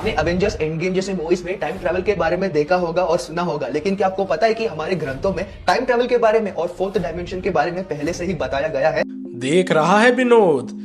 आपने Avengers end game जैसे movies में टाइम ट्रैवल के बारे में देखा होगा और सुना होगा, लेकिन क्या आपको पता है कि हमारे ग्रंथों में टाइम ट्रैवल के बारे में और फोर्थ डायमेंशन के बारे में पहले से ही बताया गया है। देख रहा है विनोद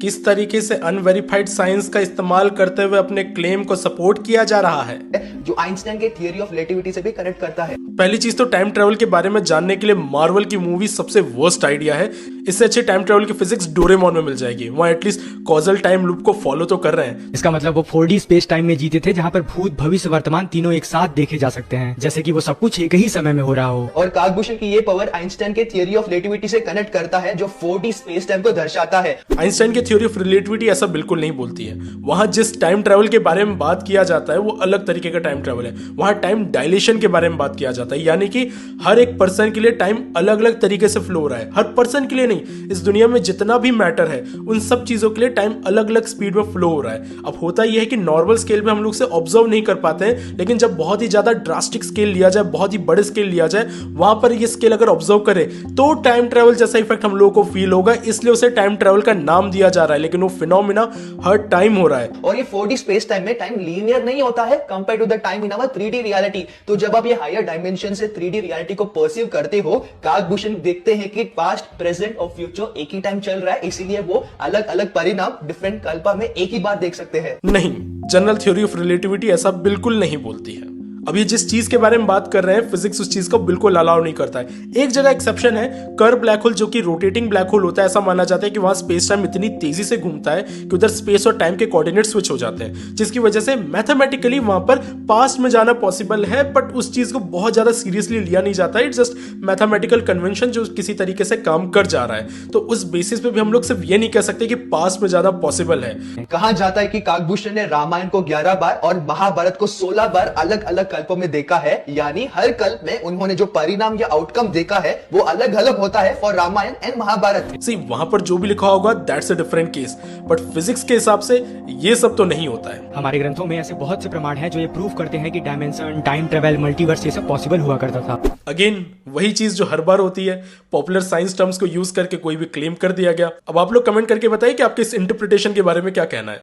किस तरीके से अनवेरिफाइड साइंस का इस्तेमाल करते हुए अपने क्लेम को सपोर्ट किया जा रहा है, जो आइंस्टाइन के थियरी ऑफ रिलेटिविटी से भी कनेक्ट करता है। पहली चीज तो टाइम ट्रैवल के बारे में जानने के लिए मार्वल की मूवी सबसे वर्स्ट आइडिया है। इससे अच्छी टाइम ट्रैवल की फिजिक्स डोरेमोन में मिल जाएगी। वहाँ एटलीस्ट कॉजल टाइम लूप को फॉलो तो कर रहे हैं। इसका मतलब वो 4D स्पेस टाइम में जीते थे, जहाँ पर भूत भविष्य वर्तमान तीनों एक साथ देखे जा सकते हैं, जैसे कि वो सब कुछ एक ही समय में हो रहा हो। और काकभूषण की ये पावर आइंस्टाइन के थियरी ऑफ रिलेटिविटी से कनेक्ट करता है, जो 4D स्पेस टाइम को दर्शाता है। आइंस्टाइन की थ्योरी ऑफ रिलेटिविटी ऐसा बिल्कुल नहीं बोलती है। वहां जिस टाइम ट्रैवल के बारे में बात किया जाता है वो अलग तरीके का टाइम ट्रैवल है। वहां टाइम डायलेशन के बारे में बात किया जाता है, यानी कि हर एक पर्सन के लिए टाइम अलग अलग तरीके से फ्लो हो रहा है। हर पर्सन के लिए नहीं, इस दुनिया में जितना भी मैटर है उन सब चीजों के लिए टाइम अलग अलग स्पीड में फ्लो हो रहा है। अब होता यह है कि नॉर्मल स्केल में हम लोग से ऑब्जर्व नहीं कर पाते हैं, लेकिन जब बहुत ही ज्यादा ड्रास्टिक स्केल लिया जाए, बहुत ही बड़े स्केल लिया जाए, वहां पर ये स्केल अगर ऑब्जर्व करे तो टाइम ट्रैवल जैसा इफेक्ट हम लोगों को फील होगा। इसलिए उसे टाइम ट्रैवल का नाम दिया जा रहा है, लेकिन वो फिनोमिना हर टाइम हो रहा है। और ये 4D स्पेस टाइम में टाइम लीनियर नहीं होता है compare to the time in our 3D reality. तो जब आप ये हायर डायमेंशन से 3D रियलिटी को परसीव करते हो, काकभूषण देखते हैं कि पास्ट, प्रेजेंट और फ्यूचर एक ही टाइम चल रहा है, इसीलिए वो अलग अलग परिणाम डिफरेंट कल्पा में एक ही बार देख सकते हैं। नहीं, जनरल थ्योरी ऑफ रिलेटिविटी ऐसा बिल्कुल नहीं बोलती है। अभी जिस चीज के बारे में बात कर रहे हैं, फिजिक्स उस चीज को बिल्कुल अलाउ नहीं करता है। एक जगह एक्सेप्शन है, कर्व ब्लैक होल, जो कि रोटेटिंग ब्लैक होल होता है। ऐसा माना जाता है कि वहां स्पेस टाइम इतनी तेजी से घूमता है कि उधर स्पेस और टाइम के कोऑर्डिनेट स्विच हो जाते हैं, जिसकी वजह से मैथमेटिकली वहां पर पास्ट में जाना पॉसिबल है। बट उस चीज को बहुत ज्यादा सीरियसली लिया नहीं जाता है। इट्स जस्ट मैथमेटिकल कन्वेंशन जो किसी तरीके से काम कर जा रहा है। तो उस बेसिस पे भी हम लोग सिर्फ ये नहीं कह सकते कि पास्ट में जाना पॉसिबल है। कहा जाता है कि काकभूषण ने रामायण को 11 बार और महाभारत को 16 बार अलग अलग कल्पों में देखा है, यानी हर कल्प में उन्होंने जो परिणाम या आउटकम देखा है वो अलग अलग होता है फॉर रामायण एंड महाभारत। सी, वहां पर जो भी लिखा होगा that's a different case, but physics के हिसाब से ये सब तो नहीं होता है। हमारे ग्रंथों में ऐसे बहुत से प्रमाण हैं जो ये प्रूव करते हैं कि डायमेंशन, टाइम ट्रेवल, मल्टीवर्स ये सब पॉसिबल हुआ करता था। अगेन वही चीज जो हर बार होती है, पॉपुलर साइंस टर्म्स को यूज करके कोई भी क्लेम कर दिया गया। अब आप लोग कमेंट करके बताइए कि आपके इस इंटरप्रिटेशन के बारे में क्या कहना है।